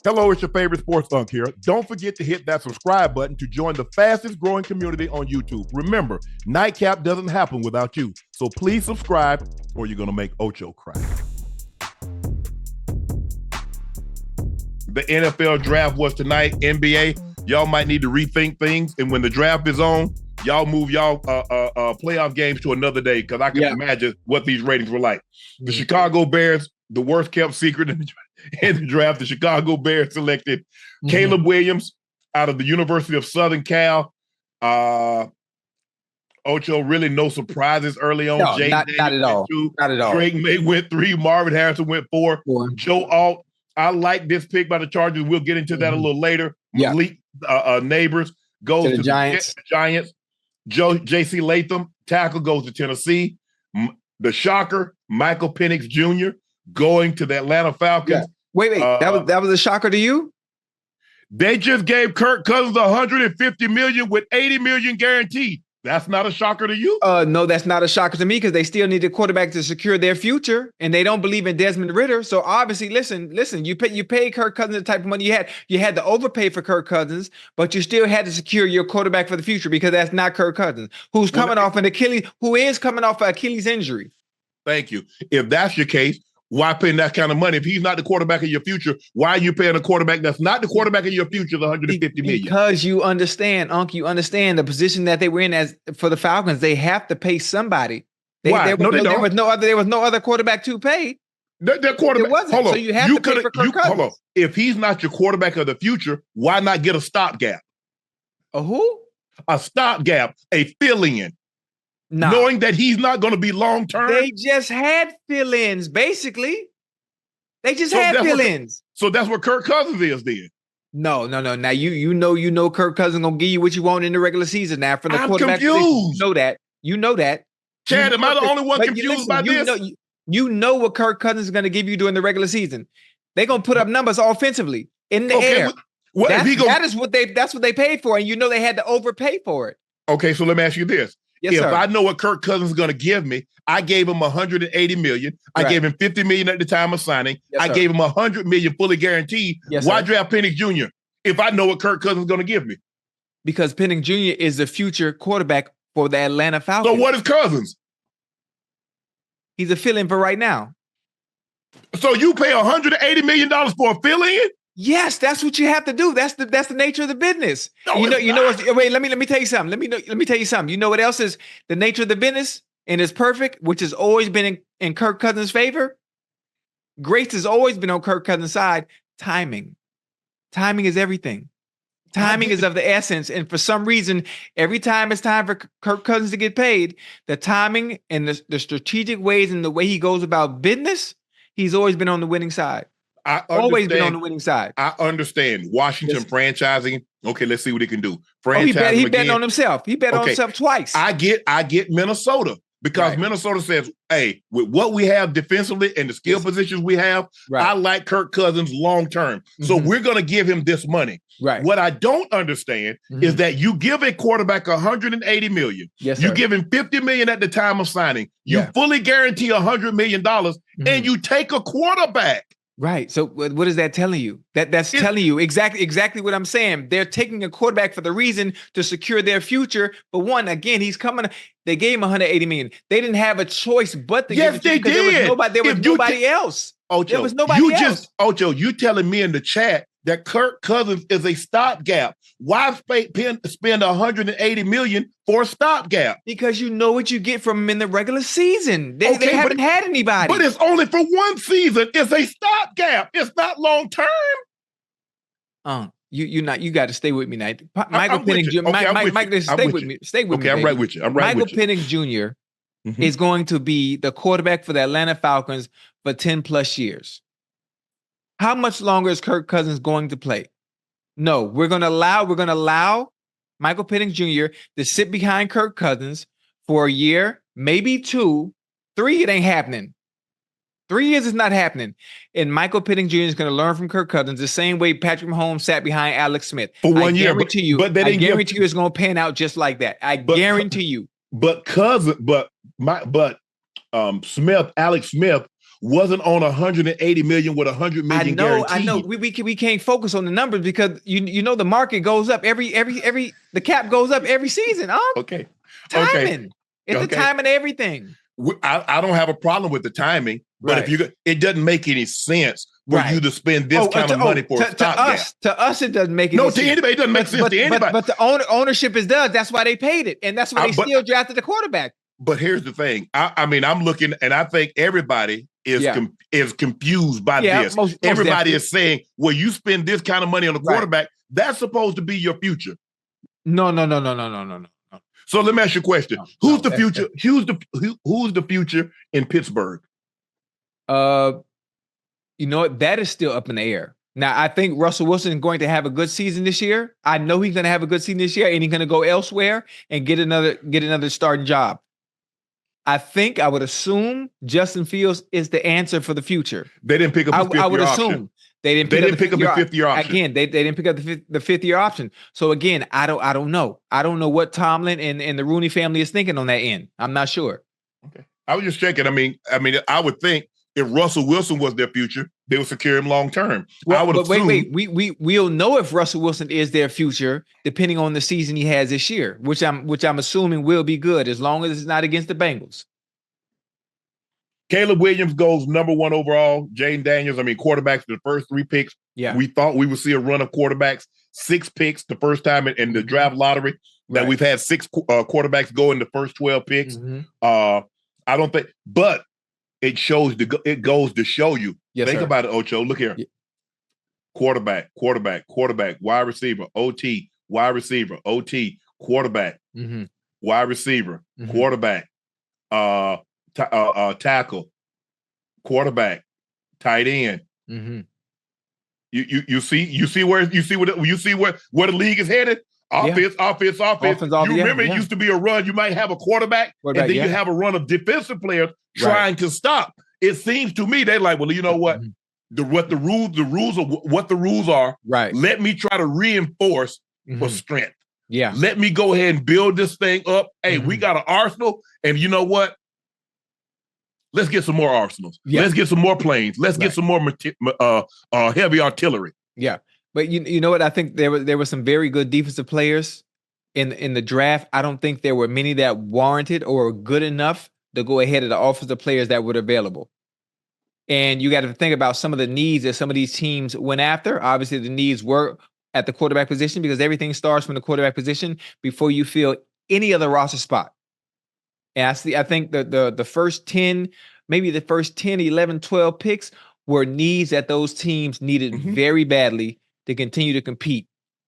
Hello, it's your favorite sports unk here. Don't forget to hit that subscribe button to join the fastest growing community on YouTube. Remember, Nightcap doesn't happen without you. So please subscribe or you're going to make Ocho cry. The NFL draft was tonight. NBA, y'all might need to rethink things. And when the draft is on, y'all move y'all playoff games to another day because I can imagine what these ratings were like. The Chicago Bears, the worst kept secret in the draft, the Chicago Bears selected Caleb Williams out of the University of Southern Cal. Ocho, really no surprises early on. No, not at all. Not at all. Drake May went 3. Marvin Harrison went 4. Joe Alt, I like this pick by the Chargers. We'll get into that a little later. Malik Nabers goes to the Giants. J.C. Latham, tackle, goes to Tennessee. The shocker, Michael Penix Jr., going to the Atlanta Falcons. Yeah. Wait, that was a shocker to you? They just gave Kirk Cousins $150 million with $80 million guaranteed. That's not a shocker to you? No, that's not a shocker to me because they still need a quarterback to secure their future, and they don't believe in Desmond Ridder. So obviously, listen. You pay Kirk Cousins the type of money you had. You had to overpay for Kirk Cousins, but you still had to secure your quarterback for the future because that's not Kirk Cousins, who's coming off an Achilles injury. Thank you. If that's your case, why paying that kind of money? If he's not the quarterback of your future, why are you paying a quarterback that's not the quarterback of your future the $150 million? Because you understand, Unc, you understand the position that they were in as for the Falcons. They have to pay somebody. Why? There was no other quarterback to pay. Their quarterback. Hold on. So you have to pay for Kirk Cousins. Hold on. If he's not your quarterback of the future, why not get a stopgap? A who? A stopgap, a fill-in. No. Knowing that he's not going to be long-term. They just had fill-ins, basically. They just had fill-ins. So that's what Kirk Cousins is then. No. Now you know Kirk Cousins gonna give you what you want in the regular season. Now from the quarterback confused. Position, you know that. Chad, am I the only one confused by this? You know what Kirk Cousins is gonna give you during the regular season. They're gonna put up numbers offensively in the air. That's what they paid for, and you know they had to overpay for it. Okay, so let me ask you this. Yes, if sir. I know what Kirk Cousins is going to give me, I gave him $180 million. I gave him $50 million at the time of signing. I gave him $100 million fully guaranteed. Why draft Penix Jr. if I know what Kirk Cousins is going to give me? Because Penix Jr. is the future quarterback for the Atlanta Falcons. So what is Cousins? He's a fill-in for right now. So you pay $180 million for a fill-in? Yes, that's what you have to do. That's the nature of the business. No, wait, let me tell you something. Let me tell you something. You know what else is the nature of the business and is perfect, which has always been in Kirk Cousins' favor? Grace has always been on Kirk Cousins' side. Timing. Timing is everything. Timing is of the essence. And for some reason, every time it's time for Kirk Cousins to get paid, the timing and the strategic ways and the way he goes about business, he's always been on the winning side. Always been on the winning side. I understand. Washington franchising. Okay, let's see what he can do. He bet on himself. He bet on himself twice. I get Minnesota because Minnesota says, hey, with what we have defensively and the skill positions we have, I like Kirk Cousins long term. So we're going to give him this money. Right. What I don't understand is that you give a quarterback $180 million. Yes, you sir. give him $50 million at the time of signing. You fully guarantee $100 million and you take a quarterback. Right. So what is that telling you? That's telling you exactly what I'm saying. They're taking a quarterback for the reason to secure their future. But he's coming. They gave him $180 million. They didn't have a choice but to give it to him because there was nobody else. Ocho, there was nobody else. Ocho, you telling me in the chat that Kirk Cousins is a stopgap. Why spend $180 million for a stopgap? Because you know what you get from him in the regular season. They haven't had anybody. But it's only for one season. It's a stopgap. It's not long term. You got to stay with me now. Michael Penix Jr. Stay with me. Stay with me. Okay, I'm right with you. Michael Penix Jr. is going to be the quarterback for the Atlanta Falcons for 10 plus years. How much longer is Kirk Cousins going to play? No, we're going to allow Michael Penix Jr. to sit behind Kirk Cousins for a year, maybe 2, 3. It ain't happening. 3 years is not happening. And Michael Penix Jr. is going to learn from Kirk Cousins the same way Patrick Mahomes sat behind Alex Smith. For 1 year. I guarantee you it's going to pan out just like that. I guarantee you. Alex Smith wasn't on 180 million with 100 million guaranteed. I know. We can't focus on the numbers because you know the market goes up the cap goes up every season. Okay. Timing. Okay. It's the timing of everything. I don't have a problem with the timing, but it doesn't make any sense for you to spend this kind of money for a stopgap. To us, it doesn't make any sense. No, to anybody, it doesn't make sense to anybody. But the ownership does. That's why they paid it, and that's why they still drafted the quarterback. But here's the thing. I mean, I'm looking, and I think everybody is confused by this. Everybody is saying, well, you spend this kind of money on a quarterback, that's supposed to be your future. No. So let me ask you a question. Who's the future? Who's the future in Pittsburgh? You know what? That is still up in the air. Now, I think Russell Wilson is going to have a good season this year. I know he's going to have a good season this year, and he's going to go elsewhere and get another starting job. I would assume Justin Fields is the answer for the future. They didn't pick up his fifth-year option. They didn't pick up the fifth-year option. Again, they didn't pick up the fifth-year option. So again, I don't know. I don't know what Tomlin and the Rooney family is thinking on that end. I'm not sure. Okay. I was just checking. I mean, I would think if Russell Wilson was their future, they would secure him long term. Well, I would assume. Wait. We'll know if Russell Wilson is their future, depending on the season he has this year, which I'm assuming will be good as long as it's not against the Bengals. Caleb Williams goes number 1 overall. Jayden Daniels, quarterbacks for the first 3 picks. Yeah. We thought we would see a run of quarterbacks, 6 picks the first time in the draft lottery that we've had 6 quarterbacks go in the first 12 picks. Mm-hmm. I don't think, but it goes to show you. Yes, think sir. about it, Ocho. Look here. Yeah. Quarterback, wide receiver, OT, wide receiver, OT, quarterback, wide receiver, quarterback, tackle, quarterback, tight end. Mm-hmm. You see where the league is headed? Offense. You remember it used to be a run. You might have a quarterback and then you have a run of defensive players trying to stop. It seems to me they're like, well, you know what? What the rules are. Right. Let me try to reinforce for strength. Yeah. Let me go ahead and build this thing up. Hey, we got an arsenal, and you know what? Let's get some more arsenals. Yeah. Let's get some more planes. Let's get some more heavy artillery. Yeah. But you know what? I think there were some very good defensive players in the draft. I don't think there were many that warranted or were good enough to go ahead of the offensive players that were available. And you got to think about some of the needs that some of these teams went after. Obviously, the needs were at the quarterback position because everything starts from the quarterback position before you fill any other roster spot. And I think the first 10, maybe the first 10, 11, 12 picks were needs that those teams needed very badly to continue to compete.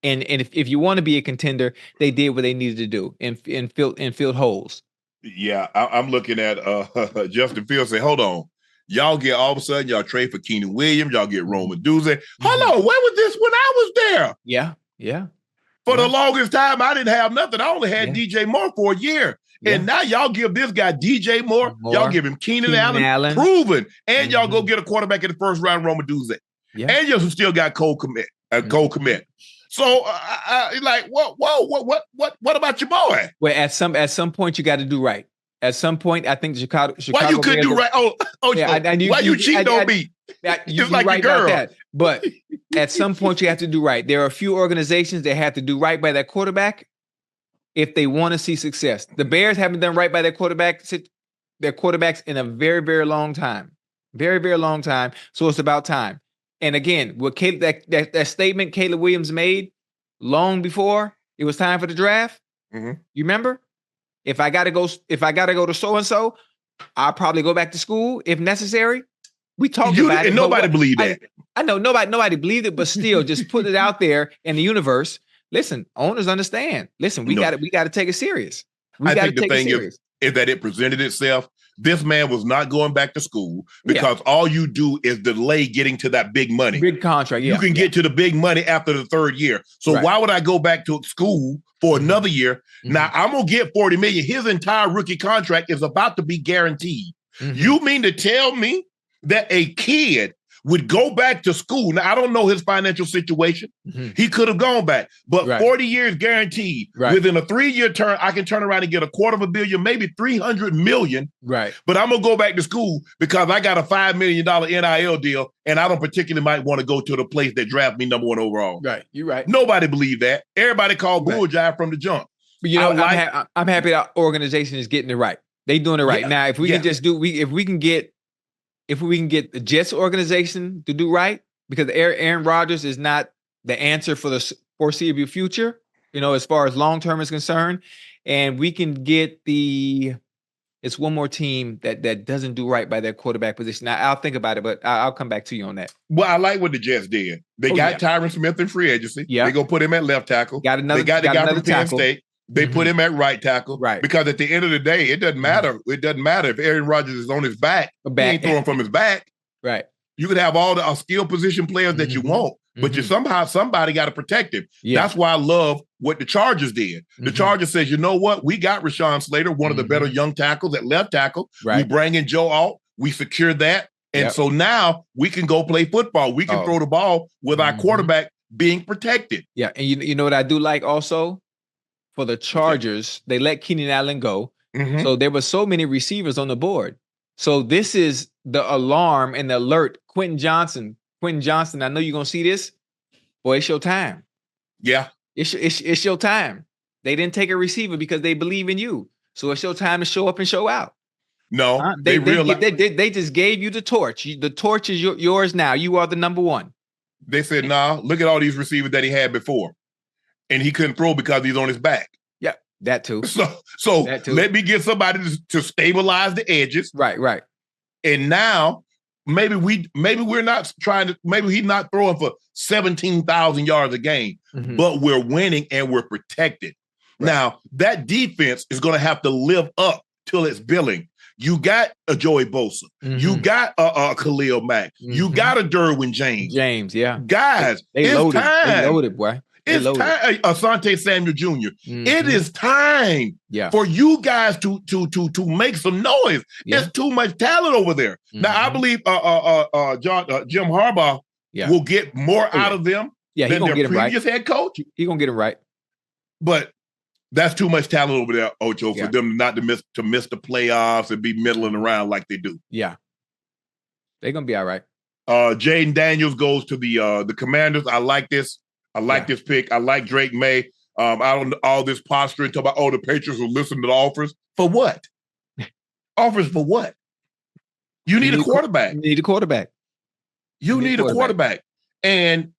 And if you want to be a contender, they did what they needed to do and filled holes. Yeah, I'm looking at Justin Fields say, hold on. Y'all get all of a sudden, y'all trade for Keenan Williams, y'all get Rome Duzé. Hold on, where was this when I was there? Yeah. For the longest time, I didn't have nothing. I only had DJ Moore for a year. Yeah. And now y'all give this guy DJ Moore. Y'all give him Keenan Allen, proven. And y'all go get a quarterback in the first round, Rome Duzé. Yeah. And you still got Cole Kmet. So, like, what about your boy? Well, at some point, you got to do right. At some point, I think Chicago. Why you couldn't do right? Why you cheating on me? Just like right your girl. About that. But at some point, you have to do right. There are a few organizations that have to do right by that quarterback if they want to see success. The Bears haven't done right by their quarterbacks in a very, very long time. Very, very long time. So it's about time. And again, what that statement Caleb Williams made long before it was time for the draft. You remember? If I gotta go to so and so, I'll probably go back to school if necessary. We talked about it, and nobody believed that. I know nobody believed it, but still, just put it out there in the universe. Listen, owners understand. Listen, we got to take it serious. I think the thing is that it presented itself. This man was not going back to school because all you do is delay getting to that big money. Big contract, You can get to the big money after the 3rd year. So why would I go back to school for another year? Now, I'm going to get $40 million. His entire rookie contract is about to be guaranteed. You mean to tell me that a kid would go back to school. Now, I don't know his financial situation. He could have gone back, but 40 years guaranteed. Within a 3-year term, I can turn around and get $250 million, maybe $300 million. Right. But I'm going to go back to school because I got a $5 million NIL deal, and I don't particularly might want to go to the place that drafted me number 1 overall. Right. You're right. Nobody believed that. Everybody called bull jive from the jump. But you know, I'm happy our organization is getting it right. They doing it right. Now, if we can just if we can get the Jets organization to do right, because Aaron Rodgers is not the answer for the foreseeable future, as far as long-term is concerned, and we can get it's one more team that doesn't do right by their quarterback position. Now, I'll think about it, but I'll come back to you on that. Well, I like what the Jets did. They got Tyron Smith in free agency. Yeah. They're going to put him at left tackle. They got the guy from Penn State. They put him at right tackle. Right. Because at the end of the day, it doesn't matter. It doesn't matter if Aaron Rodgers is on his back. He ain't throwing from his back. Right. You could have all the skill position players that you want, but somebody got to protect him. Yeah. That's why I love what the Chargers did. The Chargers says, you know what? We got Rashawn Slater, one of the better young tackles at left tackle. Right. We bring in Joe Alt. We secure that. And so now we can go play football. We can throw the ball with our quarterback being protected. Yeah. And you know what I do like also? For the Chargers, they let Keenan Allen go. So there were so many receivers on the board. So this is the alarm and the alert. Quentin Johnson, I know you're going to see this. Boy, it's your time. Yeah. It's your time. They didn't take a receiver because they believe in you. So it's your time to show up and show out. No, they just gave you the torch. The torch is yours now. You are the number one. They said, nah, look at all these receivers that he had before. And he couldn't throw because he's on his back. Yeah, that too. So let me get somebody to stabilize the edges. Right. And now maybe we're not trying to. Maybe he's not throwing for 17,000 yards a game, but we're winning and we're protected. Right. Now that defense is going to have to live up till it's billing. You got a Joey Bosa. You got a Khalil Mack. You got a Derwin James. Yeah. Guys, they loaded. Time. They loaded, boy. It's time, Asante Samuel Jr. It is time for you guys to make some noise. There's too much talent over there. Now, I believe Jim Harbaugh will get more out of them than their previous head coach. He's going to get it right. But that's too much talent over there, Ocho, for them not to miss the playoffs and be middling around like they do. Yeah. They're going to be all right. Jayden Daniels goes to the Commanders. I like this. I like this pick. I like Drake May. I don't all this posturing talk about the Patriots will listen to the offers. For what? Offers for what? You need a quarterback. You need a quarterback. You need a quarterback. And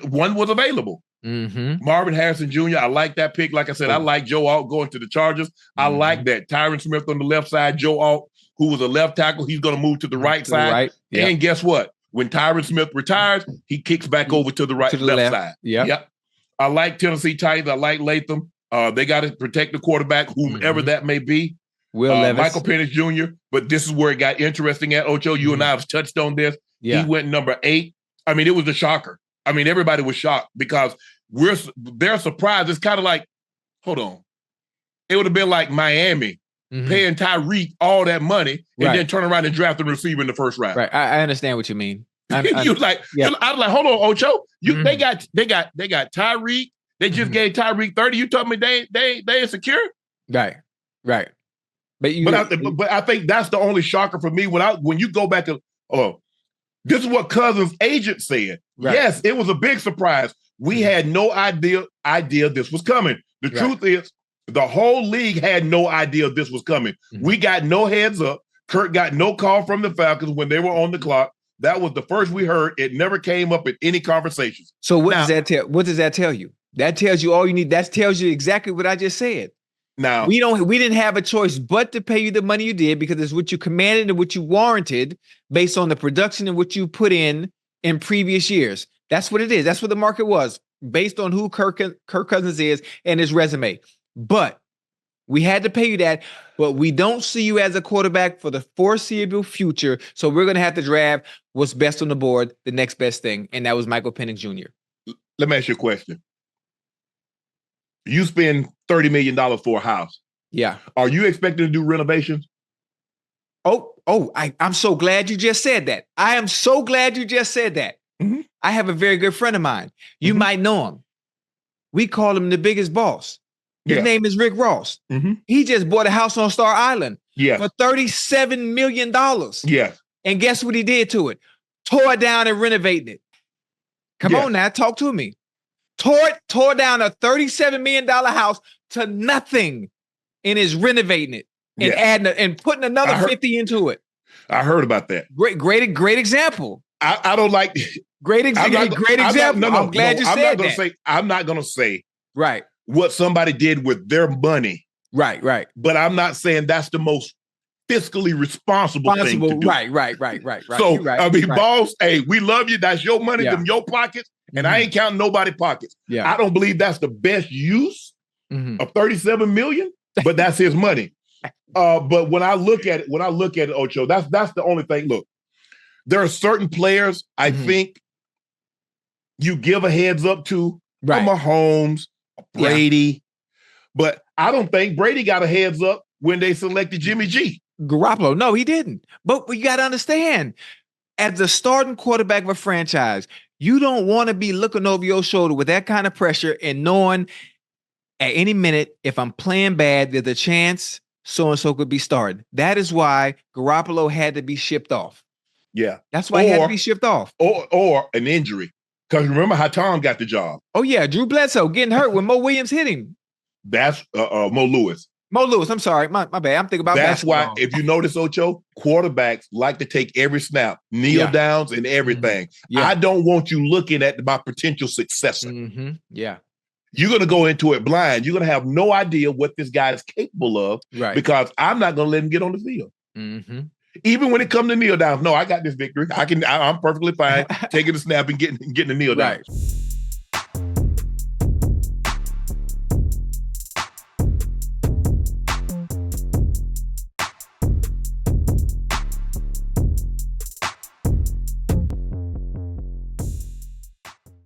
one was available. Marvin Harrison Jr. I like that pick. Like I said, I like Joe Alt going to the Chargers. I like that. Tyron Smith on the left side, Joe Alt, who was a left tackle, he's going to move to the right side. And guess what? When Tyron Smith retires, he kicks back over to the left side. Yep. I like Tennessee Titans. I like Latham. They got to protect the quarterback, whomever that may be. Michael Penix Jr. But this is where it got interesting at, Ocho. You and I have touched on this. Yeah. He went number 8. I mean, it was a shocker. I mean, everybody was shocked because they're surprised. It's kind of like, hold on. It would have been like Miami paying Tyreek all that money and then turn around and draft a receiver in the first round. Right. I understand what you mean. I was like, hold on, Ocho. They got Tyreek. They just gave Tyreek 30. You told me they ain't secure. Right. But I think that's the only shocker for me when you go back to this is what Cousins' agent said. Right. Yes, it was a big surprise. We had no idea this was coming. The truth is, the whole league had no idea this was coming. We got no heads up. Kirk got no call from the Falcons when they were on the clock. That was the first we heard. It never came up in any conversations. So does that tell? What does that tell you? That tells you all you need. That tells you exactly what I just said. Now we didn't have a choice but to pay you the money you did because it's what you commanded and what you warranted based on the production and what you put in previous years. That's what it is. That's what the market was based on who Kirk Cousins is and his resume. But we had to pay you that, but we don't see you as a quarterback for the foreseeable future. So we're going to have to draft what's best on the board, the next best thing. And that was Michael Penix Jr. Let me ask you a question. You spend $30 million for a house. Yeah. Are you expecting to do renovations? Oh, I'm so glad you just said that. I am so glad you just said that. Mm-hmm. I have a very good friend of mine. You might know him. We call him the biggest boss. His name is Rick Ross. Mm-hmm. He just bought a house on Star Island for $37 million. Yes. And guess what he did to it? Tore it down and renovated it. Come on now, talk to me. Tore down a $37 million house to nothing and is renovating it and adding and putting another 50 into it. I heard about that. Great example. I don't like great example. I'm glad you said that. I'm not gonna say right what somebody did with their money. Right. But I'm not saying that's the most fiscally responsible thing to do. Right. So I mean, boss, hey, we love you. That's your money, them your pockets, and I ain't counting nobody's pockets. Yeah. I don't believe that's the best use of 37 million, but that's his money. But when I look at it, Ocho, that's the only thing. Look, there are certain players I think you give a heads up to, Mahomes, Brady, but I don't think Brady got a heads up when they selected Jimmy G. Garoppolo, no, he didn't. But you got to understand, as the starting quarterback of a franchise, you don't want to be looking over your shoulder with that kind of pressure and knowing at any minute, if I'm playing bad, there's a chance so-and-so could be starting. That is why Garoppolo had to be shipped off. Yeah. That's why he had to be shipped off. Or an injury. Because remember how Tom got the job. Oh, yeah. Drew Bledsoe getting hurt when Mo Williams hit him. That's Mo Lewis. Mo Lewis, I'm sorry. My bad. I'm thinking about basketball. Why, if you notice, Ocho, quarterbacks like to take every snap, kneel downs and everything. I don't want you looking at my potential successor. Yeah. You're going to go into it blind. You're going to have no idea what this guy is capable of because I'm not going to let him get on the field. Even when it comes to kneel downs, no, I got this victory. I'm perfectly fine taking the snap and getting the kneel down.